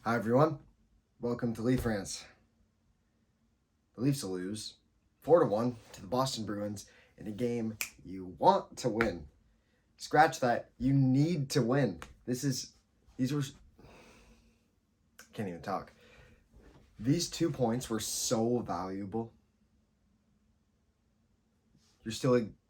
Hi everyone, welcome to Leaf Rants. The Leafs will lose 4-1 to the Boston Bruins in a game you want to win. Scratch that, you need to win. Can't even talk. These 2 points were so valuable.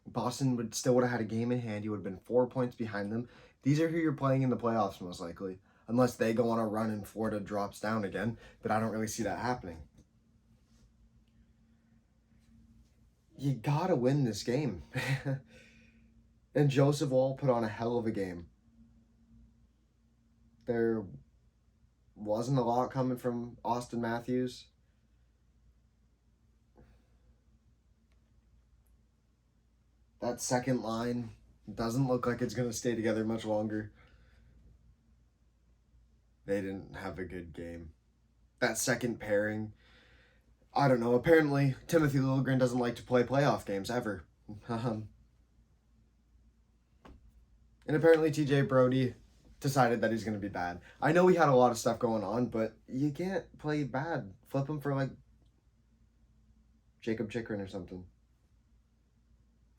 Boston would have had a game in hand. You would have been 4 points behind them. These are who you're playing in the playoffs most likely, unless they go on a run and Florida drops down again, but I don't really see that happening. You gotta win this game. And Joseph Wall put on a hell of a game. There wasn't a lot coming from Austin Matthews. That second line doesn't look like it's going to stay together much longer. They didn't have a good game. That second pairing, I don't know. Apparently, Timothy Liljegren doesn't like to play playoff games ever. And apparently, TJ Brody decided that he's going to be bad. I know he had a lot of stuff going on, but you can't play bad. Flip him for like Jacob Chikrin or something.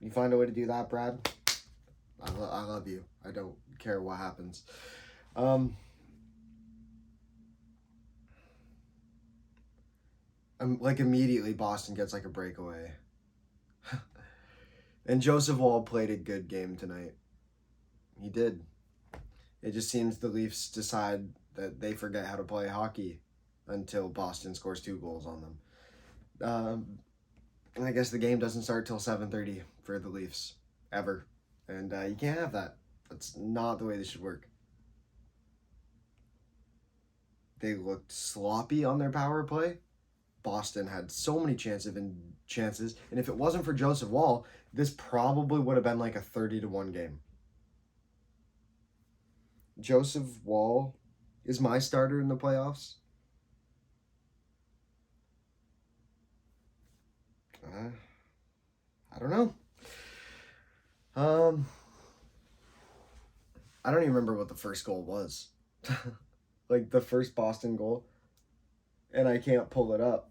You find a way to do that, Brad? I love you. I don't care what happens. Immediately Boston gets like a breakaway. And Joseph Wall played a good game tonight. He did. It just seems the Leafs decide that they forget how to play hockey until Boston scores 2 goals on them. And I guess the game doesn't start till 7:30 for the Leafs, ever. And you can't have that. That's not the way this should work. They looked sloppy on their power play. Boston had so many chances, and if it wasn't for Joseph Wall, this probably would have been like a 30-1 game. Joseph Wall is my starter in the playoffs. I don't know. I don't even remember what the first goal was. Like the first Boston goal. And I can't pull it up.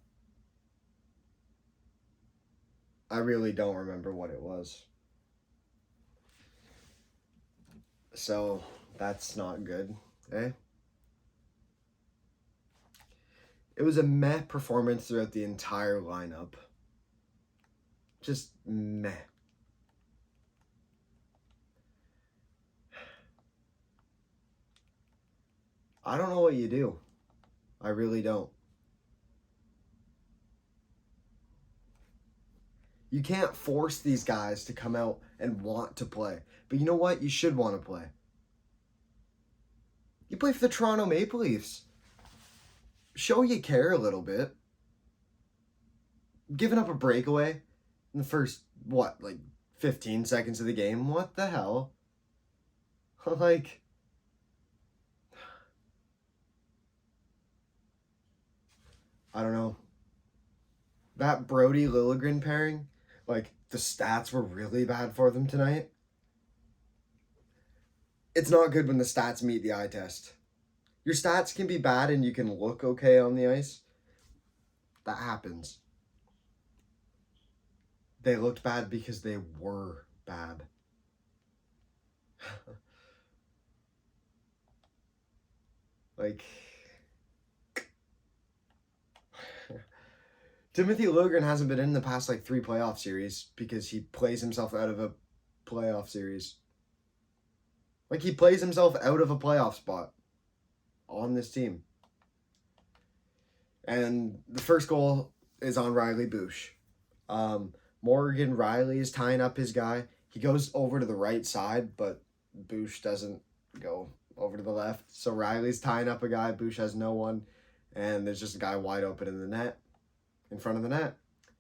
I really don't remember what it was. So that's not good, eh? It was a meh performance throughout the entire lineup. Just meh. I don't know what you do. I really don't. You can't force these guys to come out and want to play. But you know what? You should want to play. You play for the Toronto Maple Leafs. Show you care a little bit. Giving up a breakaway in the first, 15 seconds of the game? What the hell? Like, I don't know. That Brody Liljegren pairing, the stats were really bad for them tonight. It's not good when the stats meet the eye test. Your stats can be bad and you can look okay on the ice. That happens. They looked bad because they were bad. Timothy Liljegren hasn't been in the past 3 playoff series because he plays himself out of a playoff series. He plays himself out of a playoff spot on this team. And the first goal is on Riley Bush. Morgan Riley is tying up his guy. He goes over to the right side, but Bush doesn't go over to the left. So Riley's tying up a guy. Bush has no one. And there's just a guy wide open in the net, in front of the net.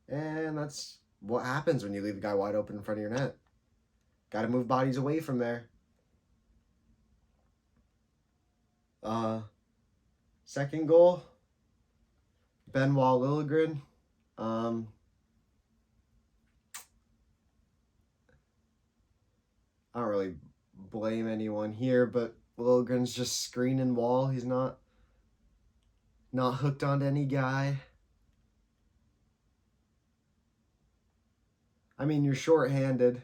And that's what happens when you leave a guy wide open in front of your net. Got to move bodies away from there. Second goal, Benoit Liljegren. I don't really blame anyone here, but Liljegren's just screening Wall. He's not Not hooked on any guy. I mean, you're short-handed,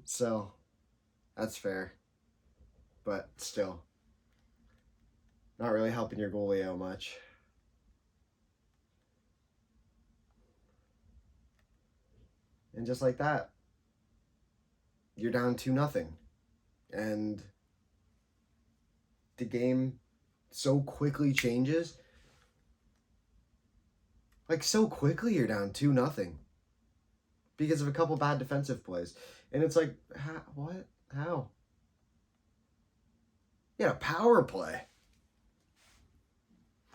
so that's fair. But still, not really helping your goalie out much. And just like that, you're down 2-0. And the game so quickly changes. Like, so quickly you're down 2-0 because of a couple bad defensive plays. And it's like, what? How? Yeah, power play.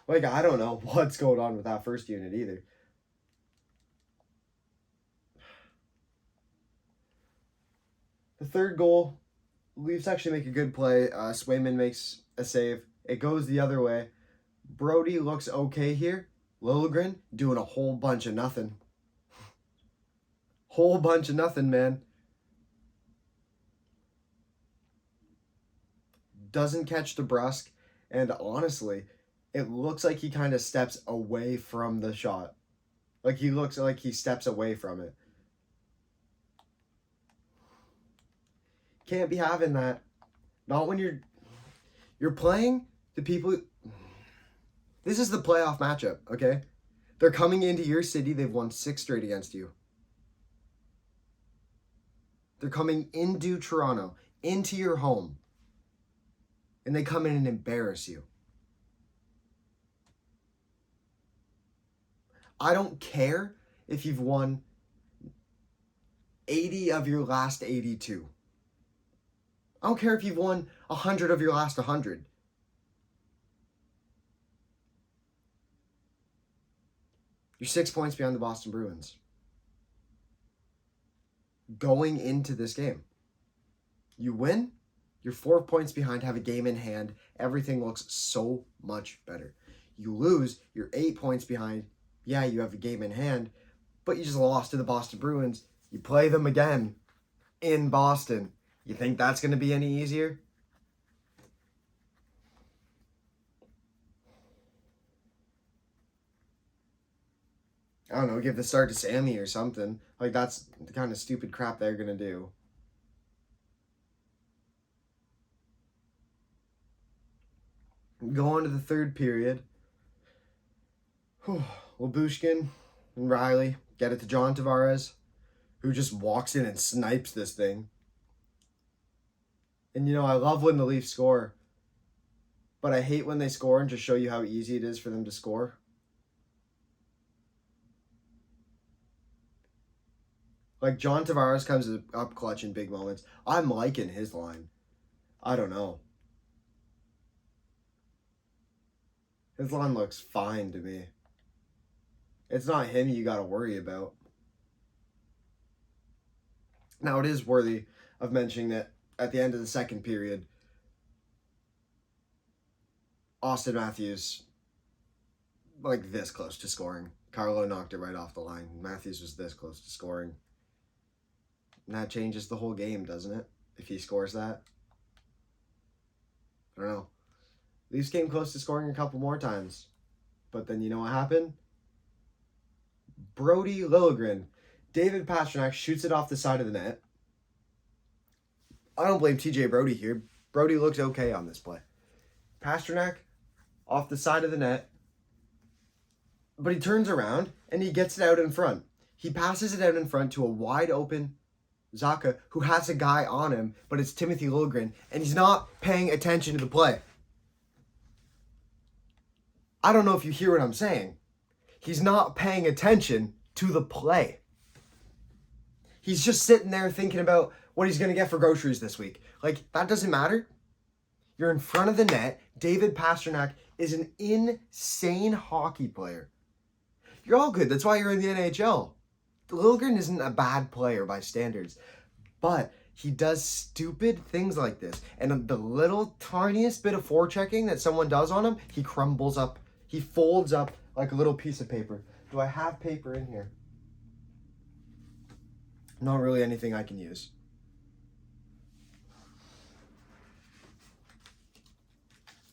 Like, I don't know what's going on with that first unit either. The third goal, Leafs actually make a good play. Swayman makes a save. It goes the other way. Brody looks okay here. Liljegren doing a whole bunch of nothing. Whole bunch of nothing, man. Doesn't catch DeBrusque. And honestly, it looks like he kind of steps away from the shot. Like, he looks like he steps away from it. Can't be having that. Not when you're playing the people. This is the playoff matchup, okay? They're coming into your city. They've won 6 straight against you. They're coming into Toronto, into your home. And they come in and embarrass you. I don't care if you've won 80 of your last 82. I don't care if you've won 100 of your last 100. You're 6 points behind the Boston Bruins. Going into this game. You win, you're 4 points behind, have a game in hand. Everything looks so much better. You lose, you're 8 points behind. Yeah, you have a game in hand, but you just lost to the Boston Bruins. You play them again in Boston. You think that's going to be any easier? I don't know, give the start to Sammy or something. Like, that's the kind of stupid crap they're going to do. Go on to the third period. Lyubushkin and Riley get it to John Tavares, who just walks in and snipes this thing. And, I love when the Leafs score, but I hate when they score and just show you how easy it is for them to score. Like, John Tavares comes up clutch in big moments. I'm liking his line. I don't know. His line looks fine to me. It's not him you got to worry about. Now, it is worthy of mentioning that at the end of the second period, Austin Matthews, like, this close to scoring. Carlo knocked it right off the line. Matthews was this close to scoring. And that changes the whole game, doesn't it? If he scores that. I don't know. Leafs came close to scoring a couple more times. But then you know what happened? Brody Liljegren. David Pastrnak shoots it off the side of the net. I don't blame TJ Brody here. Brody looked okay on this play. Pastrnak off the side of the net. But he turns around and he gets it out in front. He passes it out in front to a wide open Zacha, who has a guy on him, but it's Timothy Liljegren, and he's not paying attention to the play. I don't know if you hear what I'm saying. He's not paying attention to the play. He's just sitting there thinking about what he's going to get for groceries this week. Like, that doesn't matter. You're in front of the net. David Pastrnak is an insane hockey player. You're all good. That's why you're in the NHL. Liljegren isn't a bad player by standards, but he does stupid things like this. And the little tiniest bit of forechecking that someone does on him, he crumbles up. He folds up like a little piece of paper. Do I have paper in here? Not really anything I can use.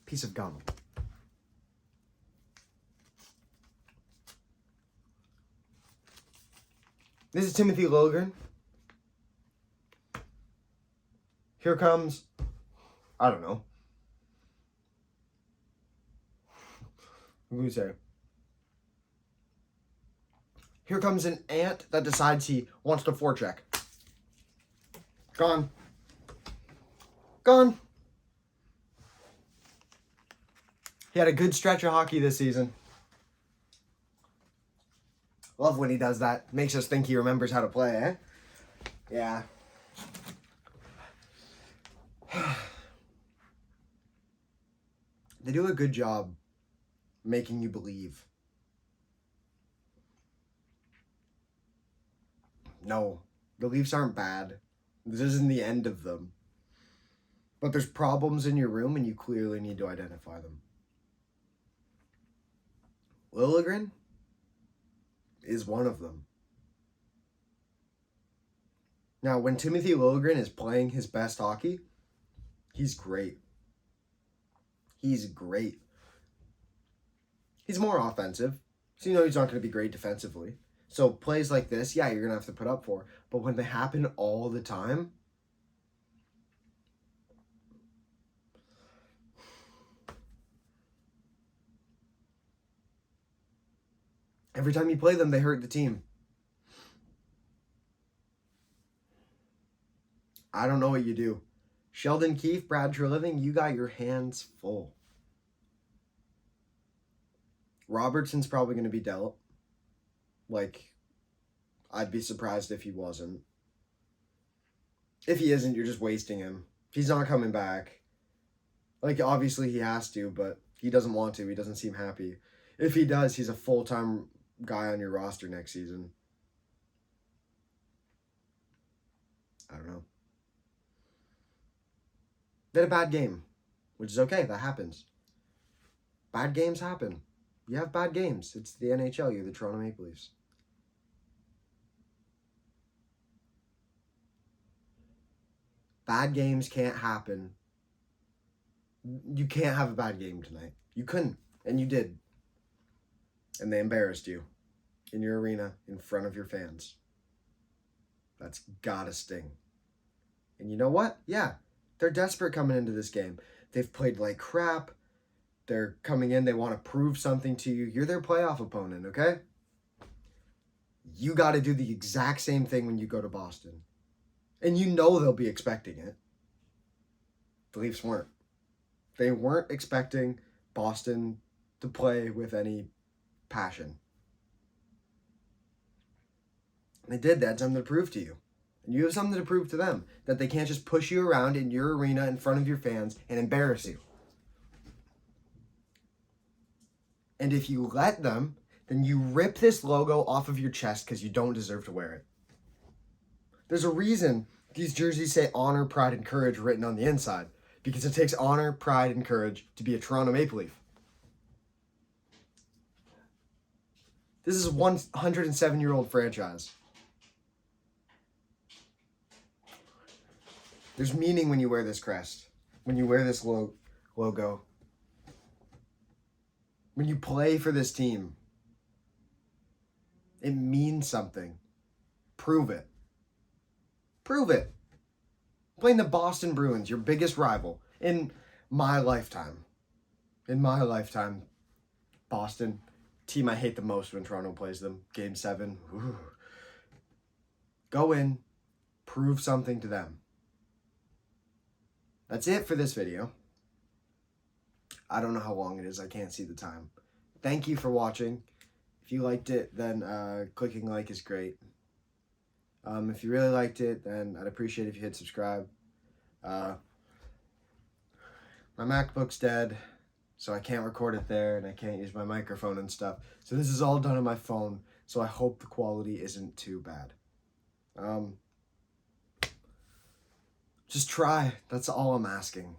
Piece of gum. This is Timothy Lilligren. Here comes, I don't know. What do we say? Here comes an ant that decides he wants to forecheck. Gone. Gone. He had a good stretch of hockey this season. Love when he does that. Makes us think he remembers how to play, eh? Yeah. They do a good job making you believe. No, the Leafs aren't bad. This isn't the end of them. But there's problems in your room and you clearly need to identify them. Lilligren is one of them. Now, when Timothy Lilligren is playing his best hockey, he's great. He's great. He's more offensive, so you know he's not going to be great defensively. So plays like this, yeah, you're going to have to put up for. But when they happen all the time, every time you play them, they hurt the team. I don't know what you do. Sheldon Keefe, Brad Treliving, you got your hands full. Robertson's probably going to be dealt. Like, I'd be surprised if he wasn't. If he isn't, you're just wasting him. He's not coming back. Like, obviously he has to, but he doesn't want to. He doesn't seem happy. If he does, he's a full-time guy on your roster next season. I don't know. They had a bad game, which is okay. That happens. Bad games happen. You have bad games. It's the NHL. You're the Toronto Maple Leafs. Bad games can't happen. You can't have a bad game tonight. You couldn't, and you did. And they embarrassed you in your arena in front of your fans. That's gotta sting. And you know what? Yeah, they're desperate coming into this game. They've played like crap. They're coming in. They want to prove something to you. You're their playoff opponent, okay? You got to do the exact same thing when you go to Boston. And you know they'll be expecting it. The Leafs weren't. They weren't expecting Boston to play with any passion. They did. They had something to prove to you. And you have something to prove to them. That they can't just push you around in your arena in front of your fans and embarrass you. And if you let them, then you rip this logo off of your chest because you don't deserve to wear it. There's a reason these jerseys say honor, pride, and courage written on the inside. Because it takes honor, pride, and courage to be a Toronto Maple Leaf. This is a 107-year-old franchise. There's meaning when you wear this crest. When you wear this logo. When you play for this team. It means something. Prove it. Prove it. Playing the Boston Bruins, your biggest rival, in my lifetime. In my lifetime, Boston, team I hate the most when Toronto plays them. Game 7. Ooh. Go in, prove something to them. That's it for this video. I don't know how long it is. I can't see the time. Thank you for watching. If you liked it, then clicking like is great. If you really liked it, then I'd appreciate if you hit subscribe. My MacBook's dead, so I can't record it there, and I can't use my microphone and stuff. So this is all done on my phone, so I hope the quality isn't too bad. Just try. That's all I'm asking.